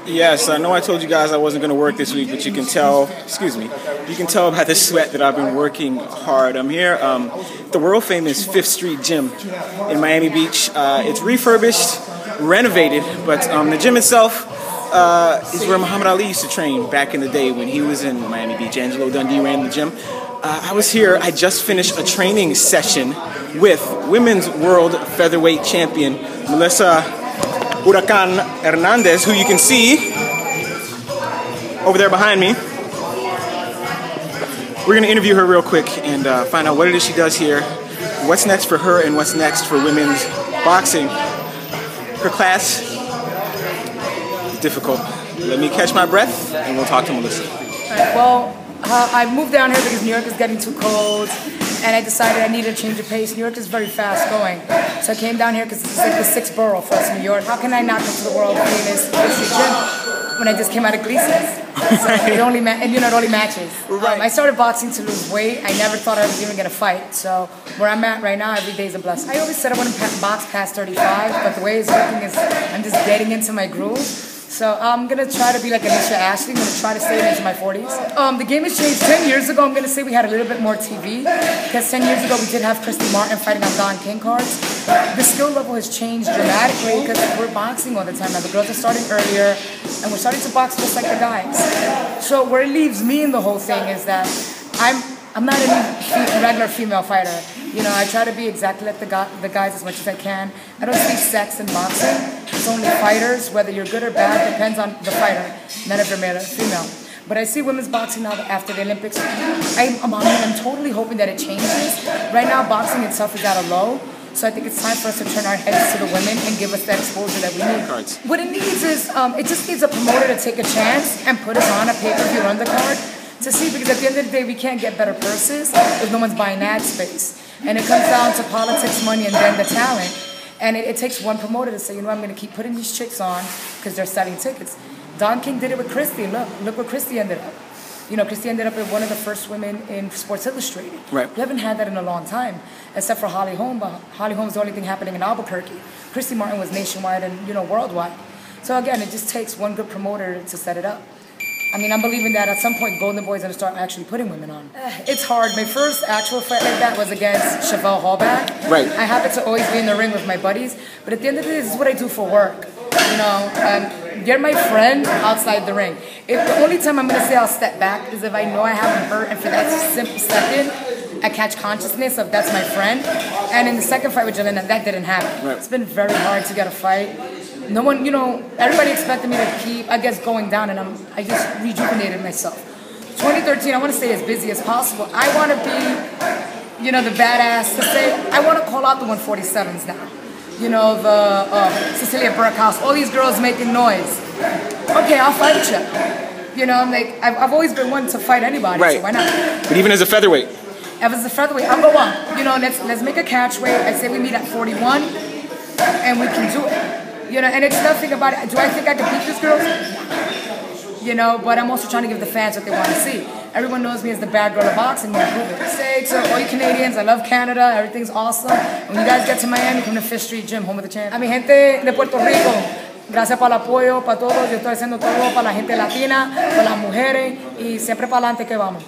Yes, I know I told you guys I wasn't going to work this week, but you can tell, you can tell by the sweat that I've been working hard. I'm here at the world famous 5th Street Gym in Miami Beach. It's refurbished, renovated, but the gym itself is where Muhammad Ali used to train back in the day when he was in Miami Beach. Angelo Dundee ran the gym. I was here, I just finished a training session with women's world featherweight champion Melissa Hernandez, who you can see over there behind me. We're going to interview her real quick and find out what it is she does here, what's next for her, and what's next for women's boxing. Her class is difficult. Let me catch my breath and we'll talk to Melissa. All right, well, I moved down here because New York is getting too cold, and I decided I needed to change the pace. New York is very fast going. So I came down here because it's like the 6th borough for us in New York. How can I not go to the world famous gym when I just came out of Gleason's? So it only it only matches. Right. I started boxing to lose weight. I never thought I was even going to fight. So where I'm at right now, every day is a blessing. I always said I wouldn't box past 35, but the way it's working is I'm just getting into my groove. So I'm going to try to be like Alicia Ashley. I'm going to try to stay into my 40s. The game has changed. 10 years ago, I'm going to say we had a little bit more TV. Because 10 years ago, we did have Christy Martin fighting on Don King cards. The skill level has changed dramatically because we're boxing all the time now. The girls are starting earlier, and we're starting to box just like the guys. So where it leaves me in the whole thing is that I'm not a regular female fighter. You know, I try to be exactly like the guys as much as I can. I don't see sex in boxing. It's only fighters, whether you're good or bad, depends on the fighter, not if you're male or female. But I see women's boxing now after the Olympics. I'm totally hoping that it changes. Right now, boxing itself is at a low. So I think it's time for us to turn our heads to the women and give us that exposure that we need. Cards. What it needs is, it just needs a promoter to take a chance and put us on a pay-per-view undercard to see, because at the end of the day, we can't get better purses if no one's buying ad space. And it comes down to politics, money, and then the talent. And it takes one promoter to say, you know, I'm going to keep putting these chicks on because they're selling tickets. Don King did it with Christy. Look where Christy ended up. You know, Christy ended up as one of the first women in Sports Illustrated. Right. We haven't had that in a long time, except for Holly Holm. But Holly Holm's the only thing happening in Albuquerque. Christy Martin was nationwide and, you know, worldwide. So again, it just takes one good promoter to set it up. I mean, I'm believing that at some point Golden Boy's going to start actually putting women on. It's hard. My first actual fight like that was against Chevelle Hallback. Right. I happen to always be in the ring with my buddies, but at the end of the day, this is what I do for work. You know, you're my friend outside the ring. The only time I'm going to say I'll step back is if I know I haven't hurt, and for that simple second, I catch consciousness of that's my friend. And in the second fight with Jelena, that didn't happen. Right. It's been very hard to get a fight. No one, you know, everybody expected me to keep, I guess, going down, and I just rejuvenated myself. 2013, I want to stay as busy as possible. I want to be, you know, the badass to say, I want to call out the 147s now. You know, the Cecilia Burkhouse, all these girls making noise. Okay, I'll fight you. You know, I'm like, I've always been one to fight anybody, right. So why not? But even as a featherweight? If it's a featherweight, I'll go on. You know, let's make a catch weight. I say we meet at 41, and we can do it. You know, and it's nothing about it. Do I think I can beat these girls? You know, but I'm also trying to give the fans what they want to see. Everyone knows me as the bad girl of boxing. I'm going to prove it. Say to all you Canadians, I love Canada. Everything's awesome. When you guys get to Miami, come to 5th Street Gym, home of the champ. A mi gente de Puerto Rico, gracias por el apoyo, para todos. Yo estoy haciendo todo para la gente latina, para las mujeres, y siempre para adelante que vamos.